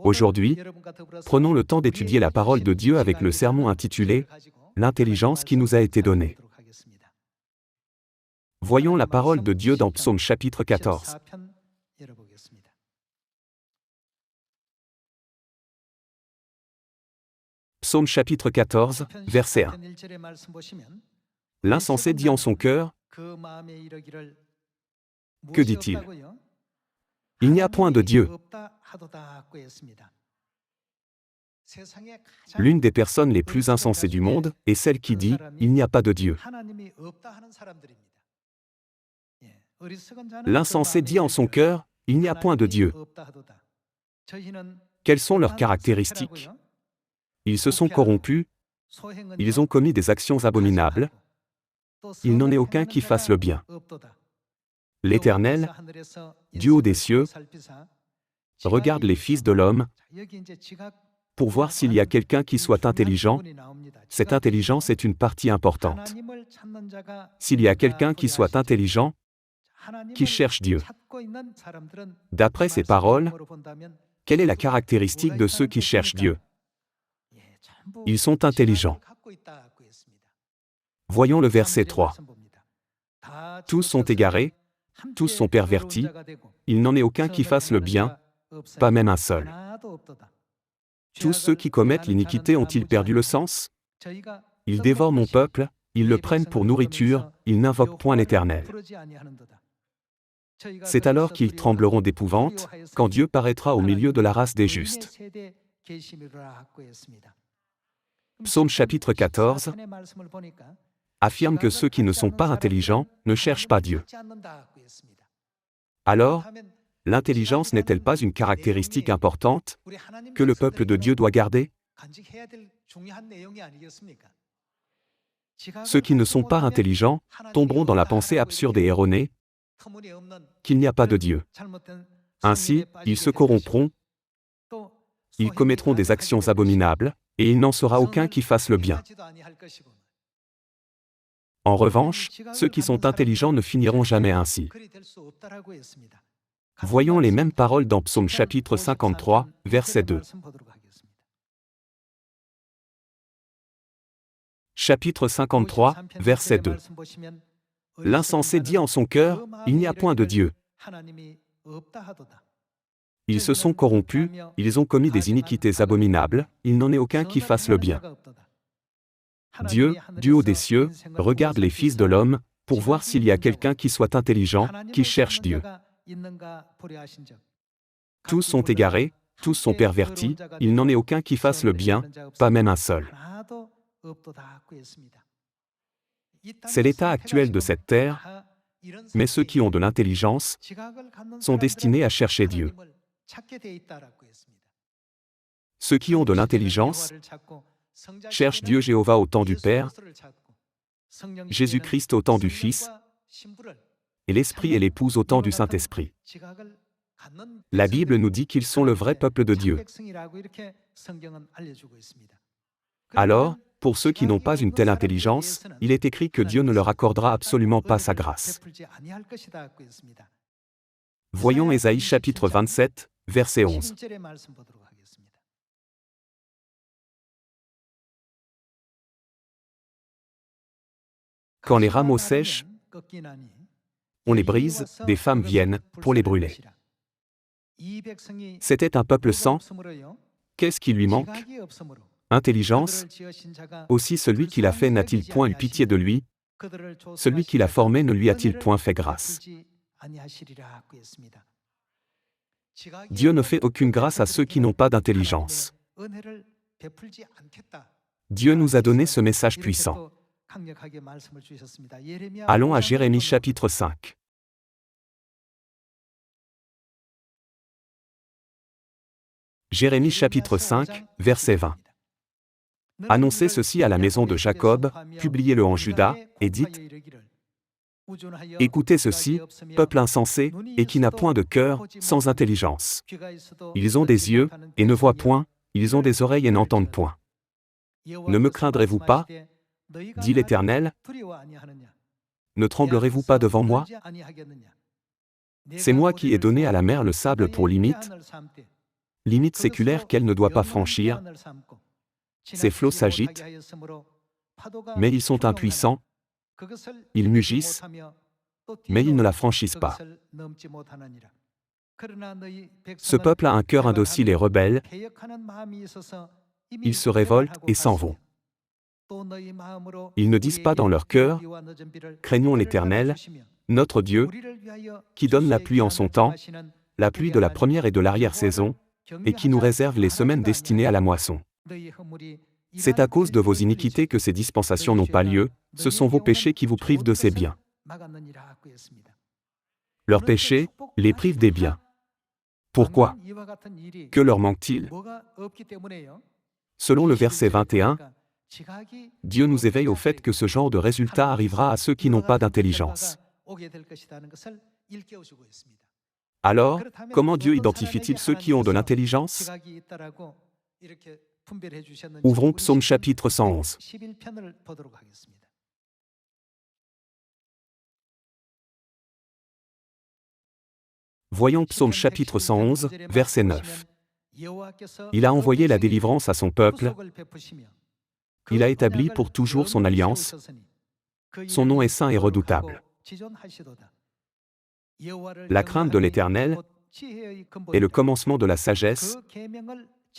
Aujourd'hui, prenons le temps d'étudier la parole de Dieu avec le sermon intitulé « L'intelligence qui nous a été donnée ». Voyons la parole de Dieu dans Psaume chapitre 14. Psaume chapitre 14, verset 1. L'insensé dit en son cœur, que dit-il? Il n'y a point de Dieu. L'une des personnes les plus insensées du monde est celle qui dit « Il n'y a pas de Dieu ». L'insensé dit en son cœur « Il n'y a point de Dieu ». Quelles sont leurs caractéristiques? Ils se sont corrompus, ils ont commis des actions abominables, il n'en est aucun qui fasse le bien. L'Éternel, du haut des cieux, regarde les fils de l'homme pour voir s'il y a quelqu'un qui soit intelligent. Cette intelligence est une partie importante. S'il y a quelqu'un qui soit intelligent, qui cherche Dieu. D'après ces paroles, quelle est la caractéristique de ceux qui cherchent Dieu? Ils sont intelligents. Voyons le verset 3. Tous sont égarés, tous sont pervertis, il n'en est aucun qui fasse le bien, pas même un seul. Tous ceux qui commettent l'iniquité ont-ils perdu le sens? Ils dévorent mon peuple, ils le prennent pour nourriture, ils n'invoquent point l'Éternel. C'est alors qu'ils trembleront d'épouvante, quand Dieu paraîtra au milieu de la race des justes. Psaume chapitre 14 affirme que ceux qui ne sont pas intelligents ne cherchent pas Dieu. Alors, l'intelligence n'est-elle pas une caractéristique importante que le peuple de Dieu doit garder? Ceux qui ne sont pas intelligents tomberont dans la pensée absurde et erronée qu'il n'y a pas de Dieu. Ainsi, ils se corrompront, ils commettront des actions abominables, et il n'en sera aucun qui fasse le bien. En revanche, ceux qui sont intelligents ne finiront jamais ainsi. Voyons les mêmes paroles dans Psaume chapitre 53, verset 2. Chapitre 53, verset 2. L'insensé dit en son cœur, il n'y a point de Dieu. Ils se sont corrompus, ils ont commis des iniquités abominables, il n'en est aucun qui fasse le bien. Dieu, du haut des cieux, regarde les fils de l'homme, pour voir s'il y a quelqu'un qui soit intelligent, qui cherche Dieu. Tous sont égarés, tous sont pervertis, il n'en est aucun qui fasse le bien, pas même un seul. C'est l'état actuel de cette terre, mais ceux qui ont de l'intelligence sont destinés à chercher Dieu. Ceux qui ont de l'intelligence cherchent Dieu Jéhovah au temps du Père, Jésus-Christ au temps du Fils, et l'Esprit et l'Épouse au temps du Saint-Esprit. La Bible nous dit qu'ils sont le vrai peuple de Dieu. Alors, pour ceux qui n'ont pas une telle intelligence, il est écrit que Dieu ne leur accordera absolument pas sa grâce. Voyons Ésaïe chapitre 27, verset 11. Quand les rameaux sèchent, on les brise, des femmes viennent pour les brûler. C'était un peuple sans. Qu'est-ce qui lui manque? Intelligence. Aussi celui qui l'a fait n'a-t-il point eu pitié de lui? Celui qui l'a formé ne lui a-t-il point fait grâce? Dieu ne fait aucune grâce à ceux qui n'ont pas d'intelligence. Dieu nous a donné ce message puissant. Allons à Jérémie chapitre 5. Jérémie chapitre 5, verset 20. Annoncez ceci à la maison de Jacob, publiez-le en Juda, et dites: écoutez ceci, peuple insensé, et qui n'a point de cœur, sans intelligence. Ils ont des yeux, et ne voient point, ils ont des oreilles et n'entendent point. Ne me craindrez-vous pas, dit l'Éternel? Ne tremblerez-vous pas devant moi? C'est moi qui ai donné à la mer le sable pour limite, limite séculaire qu'elle ne doit pas franchir. Ces flots s'agitent, mais ils sont impuissants, ils mugissent, mais ils ne la franchissent pas. Ce peuple a un cœur indocile et rebelle, ils se révoltent et s'en vont. Ils ne disent pas dans leur cœur, « Craignons l'Éternel, notre Dieu, qui donne la pluie en son temps, la pluie de la première et de l'arrière-saison, et qui nous réserve les semaines destinées à la moisson. » C'est à cause de vos iniquités que ces dispensations n'ont pas lieu, ce sont vos péchés qui vous privent de ces biens. Leurs péchés les privent des biens. Pourquoi? Que leur manque-t-il? Selon le verset 21, Dieu nous éveille au fait que ce genre de résultat arrivera à ceux qui n'ont pas d'intelligence. Alors, comment Dieu identifie-t-il ceux qui ont de l'intelligence? Ouvrons Psaume chapitre 111. Voyons Psaume chapitre 111, verset 9. Il a envoyé la délivrance à son peuple, il a établi pour toujours son alliance, son nom est saint et redoutable. La crainte de l'Éternel est le commencement de la sagesse.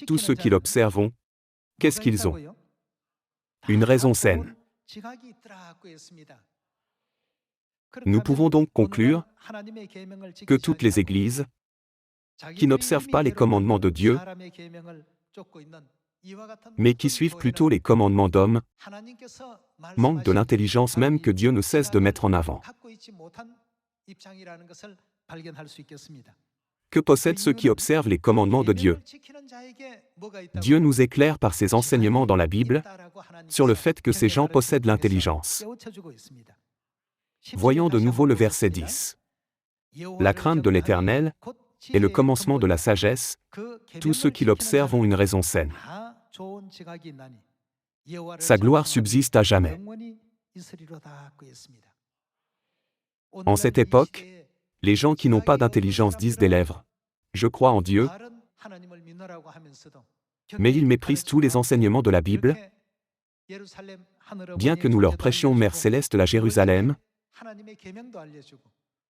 Tous ceux qui l'observent ont, qu'est-ce qu'ils ont? Une raison saine. Nous pouvons donc conclure que toutes les églises qui n'observent pas les commandements de Dieu, mais qui suivent plutôt les commandements d'hommes, manquent de l'intelligence même que Dieu ne cesse de mettre en avant. Que possèdent ceux qui observent les commandements de Dieu? Dieu nous éclaire par ses enseignements dans la Bible sur le fait que ces gens possèdent l'intelligence. Voyons de nouveau le verset 10. La crainte de l'Éternel est le commencement de la sagesse, tous ceux qui l'observent ont une raison saine. Sa gloire subsiste à jamais. En cette époque, les gens qui n'ont pas d'intelligence disent des lèvres, « Je crois en Dieu », mais ils méprisent tous les enseignements de la Bible. Bien que nous leur prêchions Mère Céleste la Jérusalem,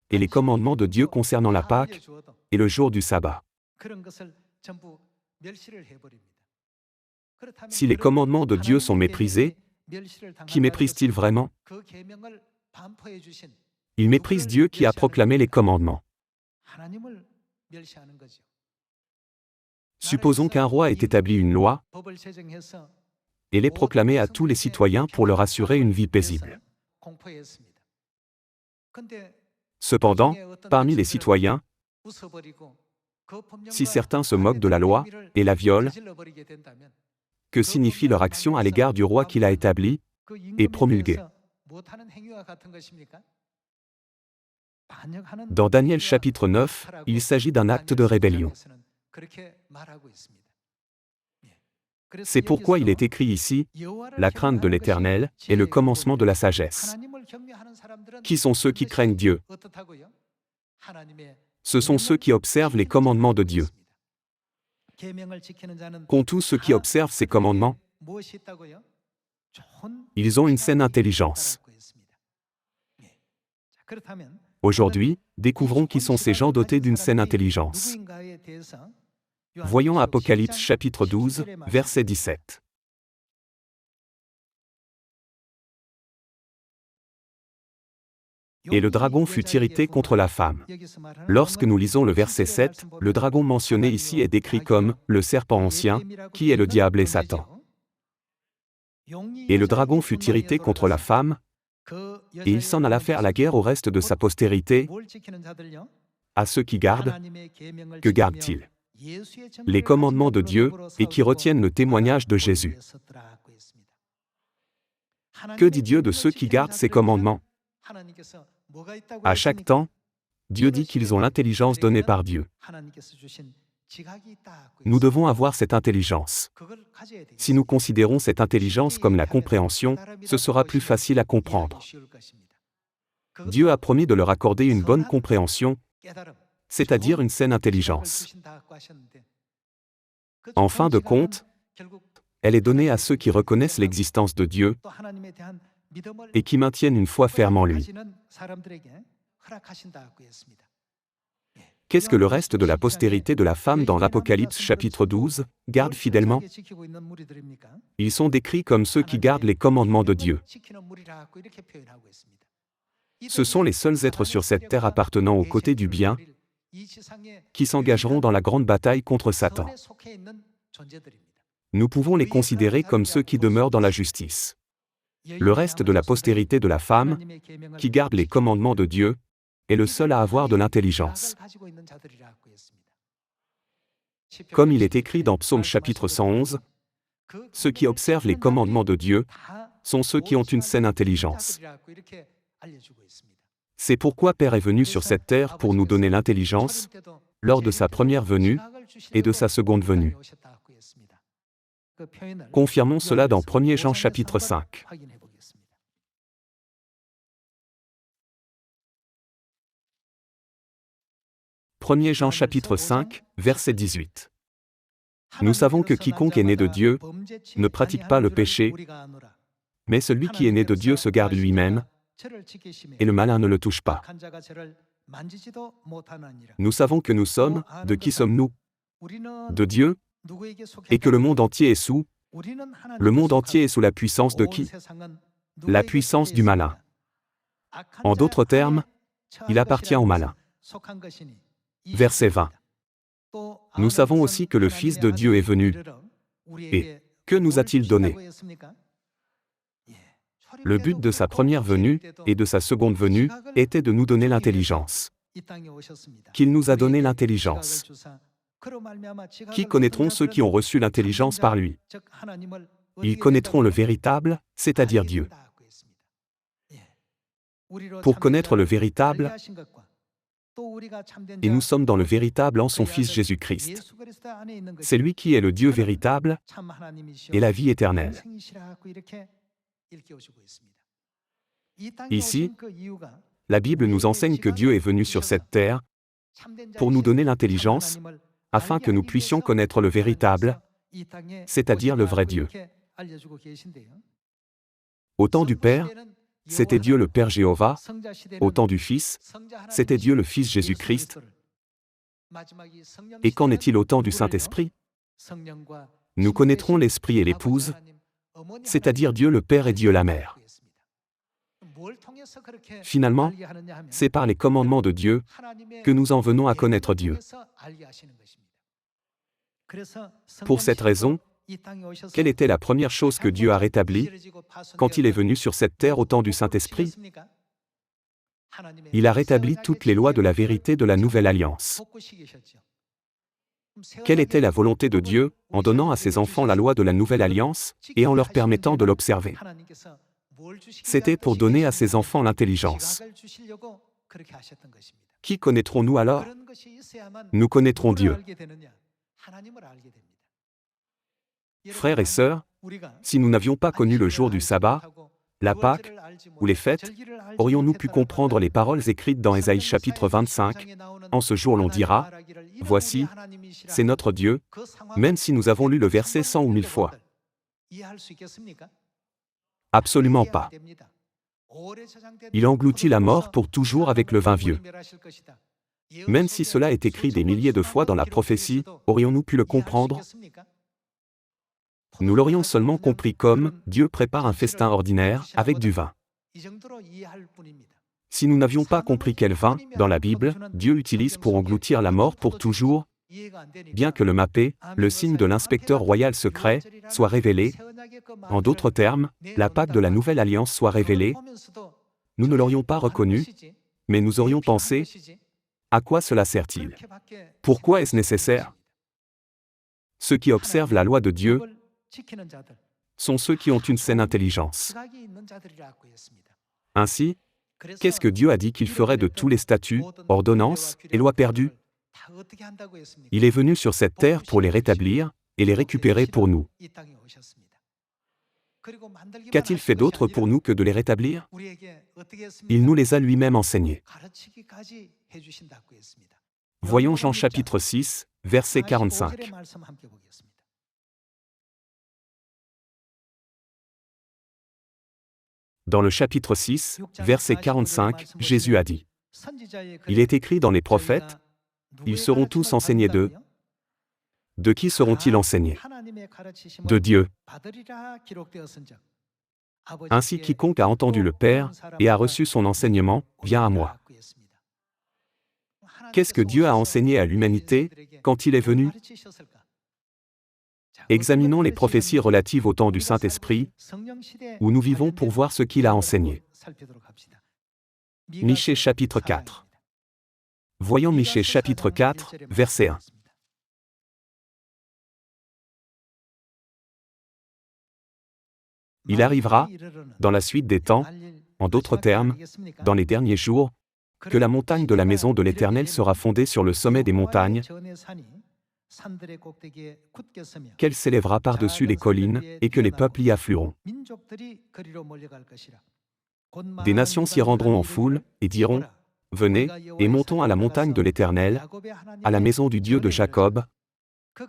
et les commandements de Dieu concernant la Pâque et le jour du sabbat. Si les commandements de Dieu sont méprisés, qui méprise-t-il vraiment? Il méprise Dieu qui a proclamé les commandements. Supposons qu'un roi ait établi une loi et l'ait proclamée à tous les citoyens pour leur assurer une vie paisible. Cependant, parmi les citoyens, si certains se moquent de la loi et la violent, que signifie leur action à l'égard du roi qui l'a établi et promulgué? Dans Daniel chapitre 9, il s'agit d'un acte de rébellion. C'est pourquoi il est écrit ici, « La crainte de l'Éternel est le commencement de la sagesse ». Qui sont ceux qui craignent Dieu? Ce sont ceux qui observent les commandements de Dieu. Qu'ont tous ceux qui observent ces commandements? Ils ont une saine intelligence. Aujourd'hui, découvrons qui sont ces gens dotés d'une saine intelligence. Voyons Apocalypse chapitre 12, verset 17. Et le dragon fut irrité contre la femme. Lorsque nous lisons le verset 7, le dragon mentionné ici est décrit comme le serpent ancien, qui est le diable et Satan. Et le dragon fut irrité contre la femme, et il s'en alla faire la guerre au reste de sa postérité. À ceux qui gardent, que gardent-ils? Les commandements de Dieu, et qui retiennent le témoignage de Jésus. Que dit Dieu de ceux qui gardent ses commandements? À chaque temps, Dieu dit qu'ils ont l'intelligence donnée par Dieu. Nous devons avoir cette intelligence. Si nous considérons cette intelligence comme la compréhension, ce sera plus facile à comprendre. Dieu a promis de leur accorder une bonne compréhension, c'est-à-dire une saine intelligence. En fin de compte, elle est donnée à ceux qui reconnaissent l'existence de Dieu et qui maintiennent une foi ferme en lui. Qu'est-ce que le reste de la postérité de la femme dans l'Apocalypse chapitre 12 garde fidèlement? Ils sont décrits comme ceux qui gardent les commandements de Dieu. Ce sont les seuls êtres sur cette terre appartenant aux côtés du bien qui s'engageront dans la grande bataille contre Satan. Nous pouvons les considérer comme ceux qui demeurent dans la justice. Le reste de la postérité de la femme, qui garde les commandements de Dieu, est le seul à avoir de l'intelligence. Comme il est écrit dans Psaume chapitre 111, ceux qui observent les commandements de Dieu sont ceux qui ont une saine intelligence. C'est pourquoi Père est venu sur cette terre pour nous donner l'intelligence lors de sa première venue et de sa seconde venue. Confirmons cela dans 1 Jean chapitre 5. 1 Jean chapitre 5, verset 18. Nous savons que quiconque est né de Dieu ne pratique pas le péché, mais celui qui est né de Dieu se garde lui-même, et le malin ne le touche pas. Nous savons que nous sommes, de qui sommes-nous? De Dieu, et que le monde entier est sous. Le monde entier est sous la puissance de qui? La puissance du malin. En d'autres termes, il appartient au malin. Verset 20. Nous savons aussi que le Fils de Dieu est venu. Et que nous a-t-il donné? Le but de sa première venue et de sa seconde venue était de nous donner l'intelligence. Qu'il nous a donné l'intelligence. Qui connaîtront ceux qui ont reçu l'intelligence par lui? Ils connaîtront le véritable, c'est-à-dire Dieu. Pour connaître le véritable, et nous sommes dans le véritable en son Fils Jésus-Christ. C'est lui qui est le Dieu véritable et la vie éternelle. Ici, la Bible nous enseigne que Dieu est venu sur cette terre pour nous donner l'intelligence, afin que nous puissions connaître le véritable, c'est-à-dire le vrai Dieu. Au temps du Père, c'était Dieu le Père Jéhovah. Au temps du Fils, c'était Dieu le Fils Jésus-Christ. Et qu'en est-il au temps du Saint-Esprit? Nous connaîtrons l'Esprit et l'Épouse, c'est-à-dire Dieu le Père et Dieu la Mère. Finalement, c'est par les commandements de Dieu que nous en venons à connaître Dieu. Pour cette raison, quelle était la première chose que Dieu a rétablie quand il est venu sur cette terre au temps du Saint-Esprit? Il a rétabli toutes les lois de la vérité de la Nouvelle Alliance. Quelle était la volonté de Dieu en donnant à ses enfants la loi de la Nouvelle Alliance et en leur permettant de l'observer? C'était pour donner à ses enfants l'intelligence. Qui connaîtrons-nous alors? Nous connaîtrons Dieu. Frères et sœurs, si nous n'avions pas connu le jour du sabbat, la Pâque ou les fêtes, aurions-nous pu comprendre les paroles écrites dans Ésaïe chapitre 25? En ce jour l'on dira, « Voici, c'est notre Dieu », même si nous avons lu le verset 100 ou 1000 fois. Absolument pas. Il engloutit la mort pour toujours avec le vin vieux. Même si cela est écrit des milliers de fois dans la prophétie, aurions-nous pu le comprendre? Nous l'aurions seulement compris comme « Dieu prépare un festin ordinaire avec du vin ». Si nous n'avions pas compris quel vin, dans la Bible, Dieu utilise pour engloutir la mort pour toujours, bien que le mappé, le signe de l'inspecteur royal secret, soit révélé, en d'autres termes, la Pâque de la Nouvelle Alliance soit révélée, nous ne l'aurions pas reconnu, mais nous aurions pensé, à quoi cela sert-il? Pourquoi est-ce nécessaire? Ceux qui observent la loi de Dieu sont ceux qui ont une saine intelligence. Ainsi, qu'est-ce que Dieu a dit qu'il ferait de tous les statuts, ordonnances et lois perdues? Il est venu sur cette terre pour les rétablir et les récupérer pour nous. Qu'a-t-il fait d'autre pour nous que de les rétablir? Il nous les a lui-même enseignés. Voyons Jean chapitre 6, verset 45. Dans le chapitre 6, verset 45, Jésus a dit, « Il est écrit dans les prophètes, ils seront tous enseignés d'eux. De qui seront-ils enseignés? De Dieu. Ainsi quiconque a entendu le Père et a reçu son enseignement, vient à moi. » Qu'est-ce que Dieu a enseigné à l'humanité quand il est venu? Examinons les prophéties relatives au temps du Saint-Esprit, où nous vivons pour voir ce qu'il a enseigné. Michée chapitre 4. Voyons Michée chapitre 4, verset 1. Il arrivera, dans la suite des temps, en d'autres termes, dans les derniers jours, que la montagne de la maison de l'Éternel sera fondée sur le sommet des montagnes, qu'elle s'élèvera par-dessus les collines, et que les peuples y afflueront. Des nations s'y rendront en foule, et diront, « Venez, et montons à la montagne de l'Éternel, à la maison du Dieu de Jacob,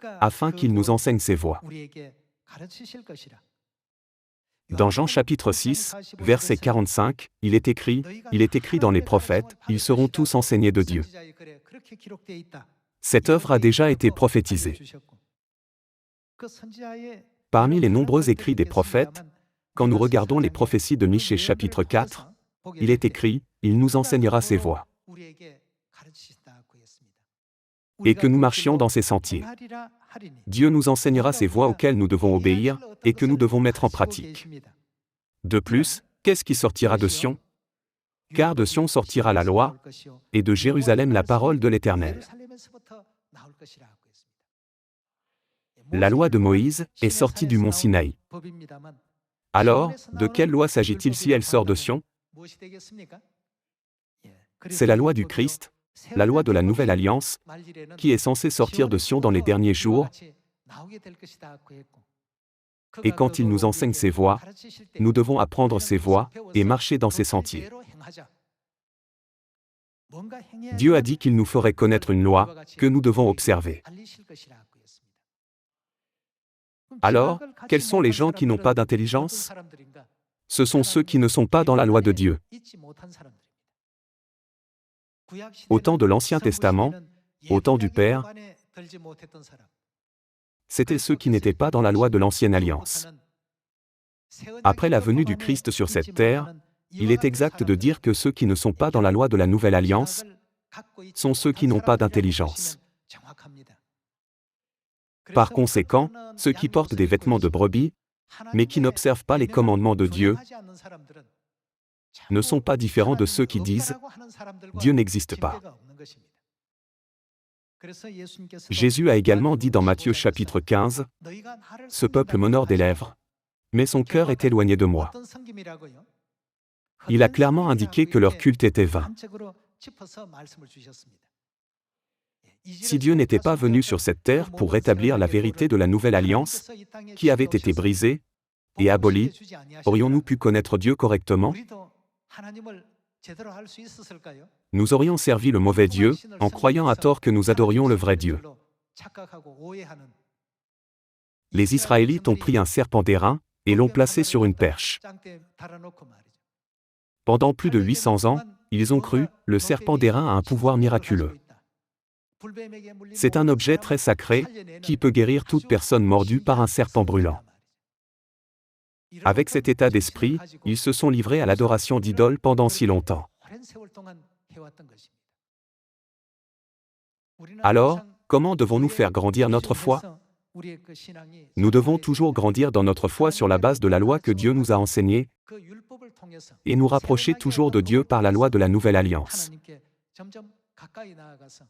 afin qu'il nous enseigne ses voies. » Dans Jean chapitre 6, verset 45, il est écrit dans les prophètes, ils seront tous enseignés de Dieu. Cette œuvre a déjà été prophétisée. Parmi les nombreux écrits des prophètes, quand nous regardons les prophéties de Michée chapitre 4, il est écrit, il nous enseignera ses voies. Et que nous marchions dans ses sentiers. Dieu nous enseignera ses voies auxquelles nous devons obéir, et que nous devons mettre en pratique. De plus, qu'est-ce qui sortira de Sion? Car de Sion sortira la loi, et de Jérusalem la parole de l'Éternel. La loi de Moïse est sortie du mont Sinaï. Alors, de quelle loi s'agit-il si elle sort de Sion? C'est la loi du Christ, la loi de la nouvelle alliance, qui est censée sortir de Sion dans les derniers jours, et quand il nous enseigne ses voies, nous devons apprendre ses voies et marcher dans ses sentiers. Dieu a dit qu'il nous ferait connaître une loi que nous devons observer. Alors, quels sont les gens qui n'ont pas d'intelligence? Ce sont ceux qui ne sont pas dans la loi de Dieu. Au temps de l'Ancien Testament, au temps du Père, c'étaient ceux qui n'étaient pas dans la loi de l'Ancienne Alliance. Après la venue du Christ sur cette terre, il est exact de dire que ceux qui ne sont pas dans la loi de la Nouvelle Alliance sont ceux qui n'ont pas d'intelligence. Par conséquent, ceux qui portent des vêtements de brebis, mais qui n'observent pas les commandements de Dieu, ne sont pas différents de ceux qui disent « Dieu n'existe pas ». Jésus a également dit dans Matthieu chapitre 15, « Ce peuple m'honore des lèvres, mais son cœur est éloigné de moi. » Il a clairement indiqué que leur culte était vain. Si Dieu n'était pas venu sur cette terre pour rétablir la vérité de la nouvelle alliance, qui avait été brisée et abolie, aurions-nous pu connaître Dieu correctement? Nous aurions servi le mauvais Dieu, en croyant à tort que nous adorions le vrai Dieu. Les Israélites ont pris un serpent d'airain et l'ont placé sur une perche. Pendant plus de 800 ans, ils ont cru, le serpent d'airain a un pouvoir miraculeux. C'est un objet très sacré, qui peut guérir toute personne mordue par un serpent brûlant. Avec cet état d'esprit, ils se sont livrés à l'adoration d'idoles pendant si longtemps. Alors, comment devons-nous faire grandir notre foi? Nous devons toujours grandir dans notre foi sur la base de la loi que Dieu nous a enseignée, et nous rapprocher toujours de Dieu par la loi de la Nouvelle Alliance.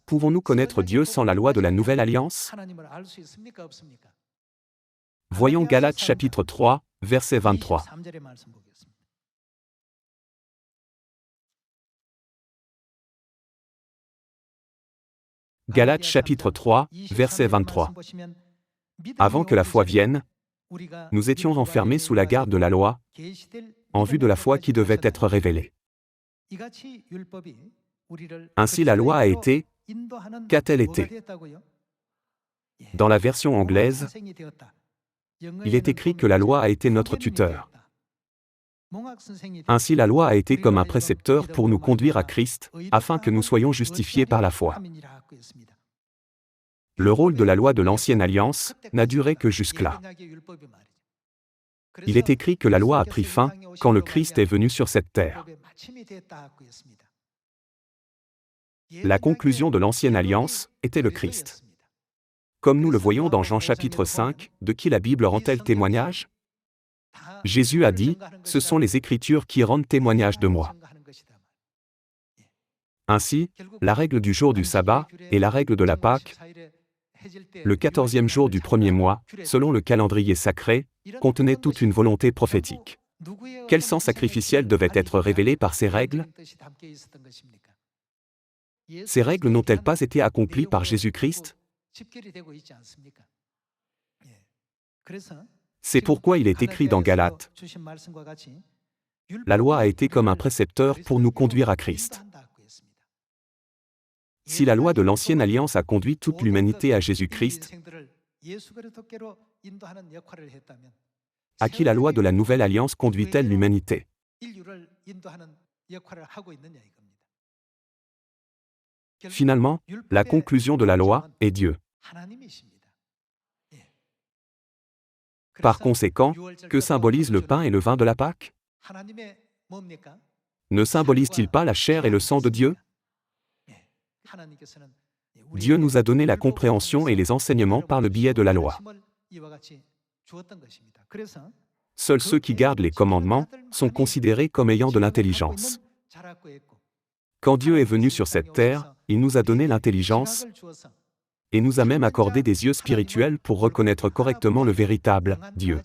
Pouvons-nous connaître Dieu sans la loi de la Nouvelle Alliance? Voyons Galates chapitre 3, verset 23. Galates chapitre 3, verset 23. Avant que la foi vienne, nous étions enfermés sous la garde de la loi, en vue de la foi qui devait être révélée. Ainsi la loi a été, qu'a-t-elle été? Dans la version anglaise, il est écrit que la loi a été notre tuteur. Ainsi la loi a été comme un précepteur pour nous conduire à Christ, afin que nous soyons justifiés par la foi. Le rôle de la loi de l'Ancienne Alliance n'a duré que jusque-là. Il est écrit que la loi a pris fin quand le Christ est venu sur cette terre. La conclusion de l'Ancienne Alliance était le Christ. Comme nous le voyons dans Jean chapitre 5, de qui la Bible rend-elle témoignage? Jésus a dit, « Ce sont les Écritures qui rendent témoignage de moi. » Ainsi, la règle du jour du sabbat et la règle de la Pâque, le 14e jour du premier mois, selon le calendrier sacré, contenaient toute une volonté prophétique. Quel sang sacrificiel devait être révélé par ces règles? Ces règles n'ont-elles pas été accomplies par Jésus-Christ? C'est pourquoi il est écrit dans Galates, « La loi a été comme un précepteur pour nous conduire à Christ. » Si la loi de l'Ancienne Alliance a conduit toute l'humanité à Jésus-Christ, à qui la loi de la Nouvelle Alliance conduit-elle l'humanité? Finalement, la conclusion de la loi est Dieu. Par conséquent, que symbolisent le pain et le vin de la Pâque? Ne symbolisent-ils pas la chair et le sang de Dieu? Dieu nous a donné la compréhension et les enseignements par le biais de la loi. Seuls ceux qui gardent les commandements sont considérés comme ayant de l'intelligence. Quand Dieu est venu sur cette terre, il nous a donné l'intelligence et nous a même accordé des yeux spirituels pour reconnaître correctement le véritable Dieu.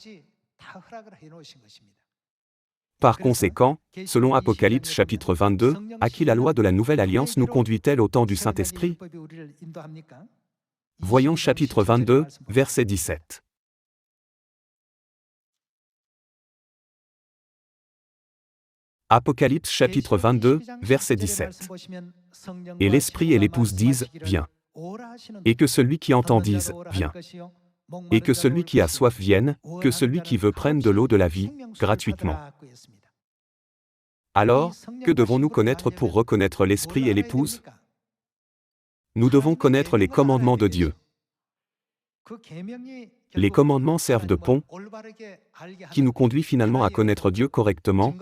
Par conséquent, selon Apocalypse chapitre 22, à qui la loi de la Nouvelle Alliance nous conduit-elle au temps du Saint-Esprit? Voyons chapitre 22, verset 17. Apocalypse chapitre 22, verset 17. Et l'Esprit et l'épouse disent, « Viens. » Et que celui qui entend dise, « Viens. » Et que celui qui a soif vienne, que celui qui veut prenne de l'eau de la vie, gratuitement. Alors, que devons-nous connaître pour reconnaître l'Esprit et l'épouse? Nous devons connaître les commandements de Dieu. Les commandements servent de pont, qui nous conduit finalement à connaître Dieu correctement,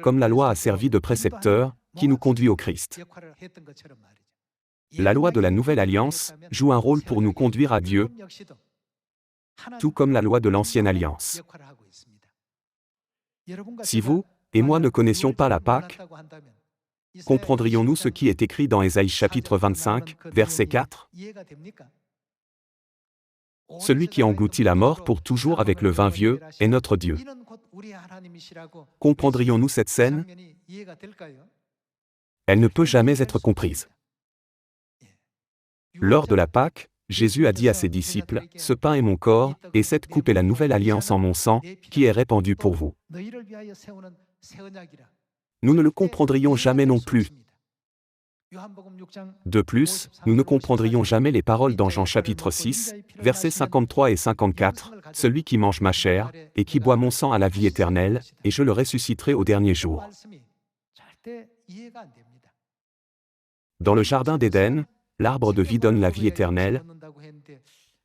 comme la loi a servi de précepteur, qui nous conduit au Christ. La loi de la Nouvelle Alliance joue un rôle pour nous conduire à Dieu, tout comme la loi de l'Ancienne Alliance. Si vous et moi ne connaissions pas la Pâque, comprendrions-nous ce qui est écrit dans Ésaïe chapitre 25, verset 4? Celui qui engloutit la mort pour toujours avec le vin vieux est notre Dieu. Comprendrions-nous cette scène? Elle ne peut jamais être comprise. Lors de la Pâque, Jésus a dit à ses disciples, « Ce pain est mon corps, et cette coupe est la nouvelle alliance en mon sang, qui est répandue pour vous. » Nous ne le comprendrions jamais non plus. De plus, nous ne comprendrions jamais les paroles dans Jean chapitre 6, versets 53 et 54, « Celui qui mange ma chair, et qui boit mon sang a la vie éternelle, et je le ressusciterai au dernier jour. » Dans le jardin d'Éden, l'arbre de vie donne la vie éternelle,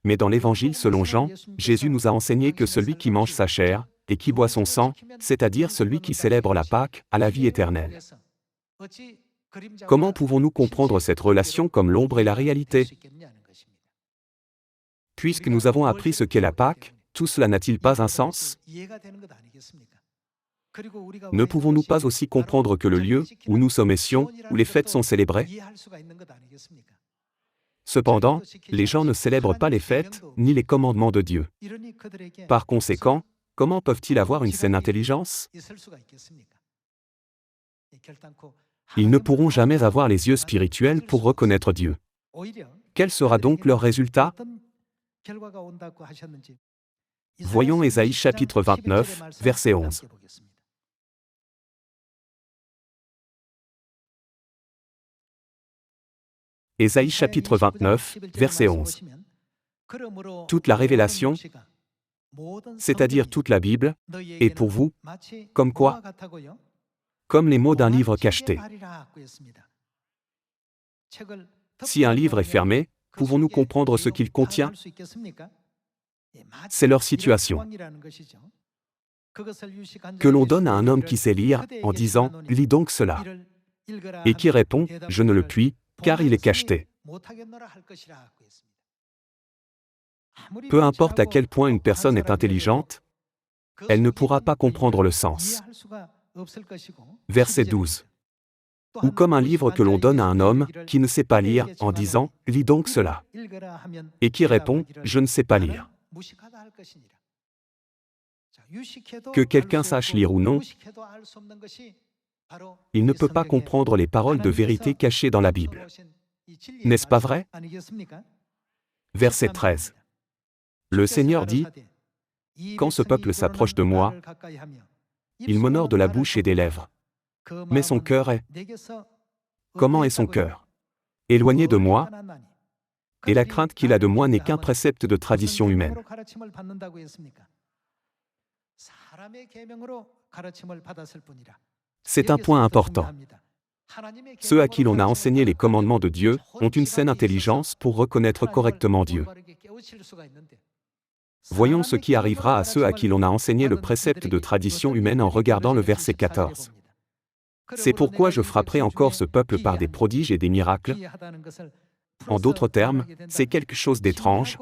mais dans l'Évangile selon Jean, Jésus nous a enseigné que celui qui mange sa chair, et qui boit son sang, c'est-à-dire celui qui célèbre la Pâque, a la vie éternelle. Comment pouvons-nous comprendre cette relation comme l'ombre et la réalité? Puisque nous avons appris ce qu'est la Pâque, tout cela n'a-t-il pas un sens? Ne pouvons-nous pas aussi comprendre que le lieu où nous sommes est Sion, où les fêtes sont célébrées? Cependant, les gens ne célèbrent pas les fêtes, ni les commandements de Dieu. Par conséquent, comment peuvent-ils avoir une saine intelligence? Ils ne pourront jamais avoir les yeux spirituels pour reconnaître Dieu. Quel sera donc leur résultat? Voyons Ésaïe chapitre 29, verset 11. Ésaïe chapitre 29, verset 11. Toute la révélation c'est-à-dire toute la Bible, est pour vous, comme quoi? Comme les mots d'un livre cacheté. Si un livre est fermé, pouvons-nous comprendre ce qu'il contient? C'est leur situation. Que l'on donne à un homme qui sait lire, en disant « Lis donc cela », et qui répond « Je ne le puis, car il est cacheté ». Peu importe à quel point une personne est intelligente, elle ne pourra pas comprendre le sens. Verset 12. Ou comme un livre que l'on donne à un homme qui ne sait pas lire, en disant « Lis donc cela », et qui répond « Je ne sais pas lire ». Que quelqu'un sache lire ou non, il ne peut pas comprendre les paroles de vérité cachées dans la Bible. N'est-ce pas vrai? Verset 13. Le Seigneur dit, « Quand ce peuple s'approche de moi, il m'honore de la bouche et des lèvres. Mais son cœur est... Comment est son cœur? Éloigné de moi, et la crainte qu'il a de moi n'est qu'un précepte de tradition humaine. » C'est un point important. Ceux à qui l'on a enseigné les commandements de Dieu ont une saine intelligence pour reconnaître correctement Dieu. Voyons ce qui arrivera à ceux à qui l'on a enseigné le précepte de tradition humaine en regardant le verset 14. C'est pourquoi je frapperai encore ce peuple par des prodiges et des miracles. En d'autres termes, c'est quelque chose d'étrange.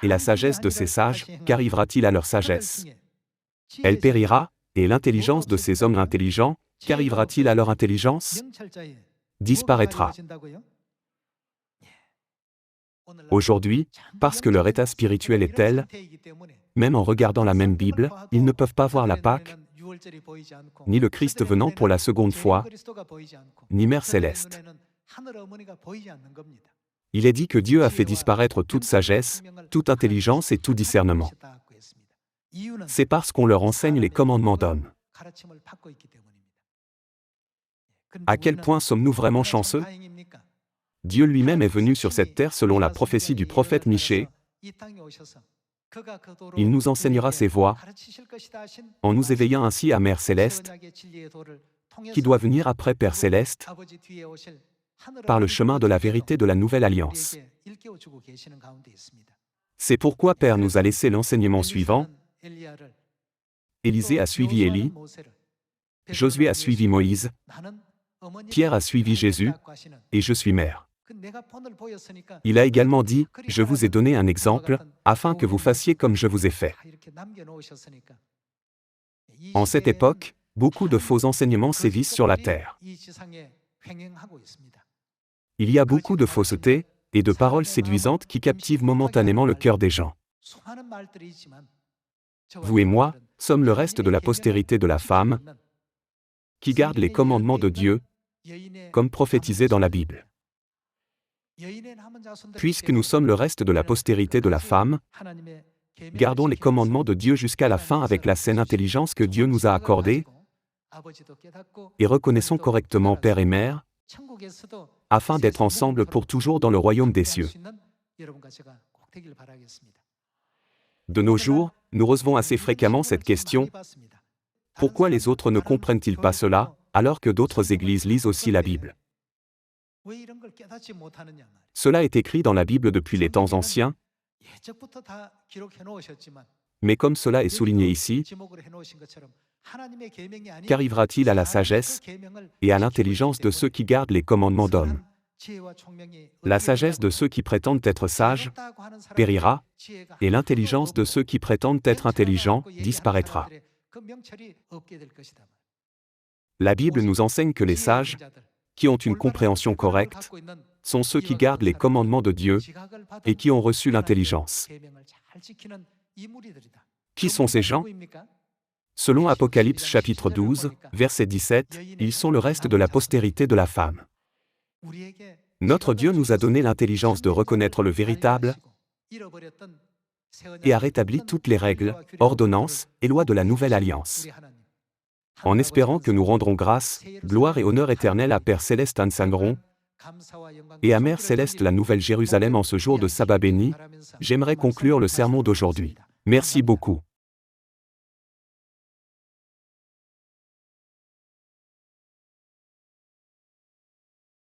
Et la sagesse de ces sages, qu'arrivera-t-il à leur sagesse? Elle périra, et l'intelligence de ces hommes intelligents, qu'arrivera-t-il à leur intelligence? Disparaîtra. Aujourd'hui, parce que leur état spirituel est tel, même en regardant la même Bible, ils ne peuvent pas voir la Pâque, ni le Christ venant pour la seconde fois, ni Mère Céleste. Il est dit que Dieu a fait disparaître toute sagesse, toute intelligence et tout discernement. C'est parce qu'on leur enseigne les commandements d'hommes. À quel point sommes-nous vraiment chanceux? Dieu lui-même est venu sur cette terre selon la prophétie du prophète Michée. Il nous enseignera ses voies, en nous éveillant ainsi à Mère Céleste, qui doit venir après Père Céleste, par le chemin de la vérité de la nouvelle alliance. C'est pourquoi Père nous a laissé l'enseignement suivant. Élisée a suivi Élie, Josué a suivi Moïse, Pierre a suivi Jésus, et je suis Mère. Il a également dit, « Je vous ai donné un exemple, afin que vous fassiez comme je vous ai fait. » En cette époque, beaucoup de faux enseignements sévissent sur la terre. Il y a beaucoup de fausseté et de paroles séduisantes qui captivent momentanément le cœur des gens. Vous et moi sommes le reste de la postérité de la femme qui garde les commandements de Dieu, comme prophétisé dans la Bible. Puisque nous sommes le reste de la postérité de la femme, gardons les commandements de Dieu jusqu'à la fin avec la saine intelligence que Dieu nous a accordée et reconnaissons correctement Père et Mère, afin d'être ensemble pour toujours dans le royaume des cieux. De nos jours, nous recevons assez fréquemment cette question: pourquoi les autres ne comprennent-ils pas cela, alors que d'autres églises lisent aussi la Bible? Cela est écrit dans la Bible depuis les temps anciens, mais comme cela est souligné ici, qu'arrivera-t-il à la sagesse et à l'intelligence de ceux qui gardent les commandements d'hommes? La sagesse de ceux qui prétendent être sages périra, et l'intelligence de ceux qui prétendent être intelligents disparaîtra. La Bible nous enseigne que les sages, qui ont une compréhension correcte, sont ceux qui gardent les commandements de Dieu et qui ont reçu l'intelligence. Qui sont ces gens? Selon Apocalypse chapitre 12, verset 17, ils sont le reste de la postérité de la femme. Notre Dieu nous a donné l'intelligence de reconnaître le véritable et a rétabli toutes les règles, ordonnances et lois de la nouvelle alliance. En espérant que nous rendrons grâce, gloire et honneur éternel à Père Céleste Ansanron, Et à Mère Céleste la Nouvelle Jérusalem en ce jour de sabbat béni, j'aimerais conclure le sermon d'aujourd'hui. Merci beaucoup.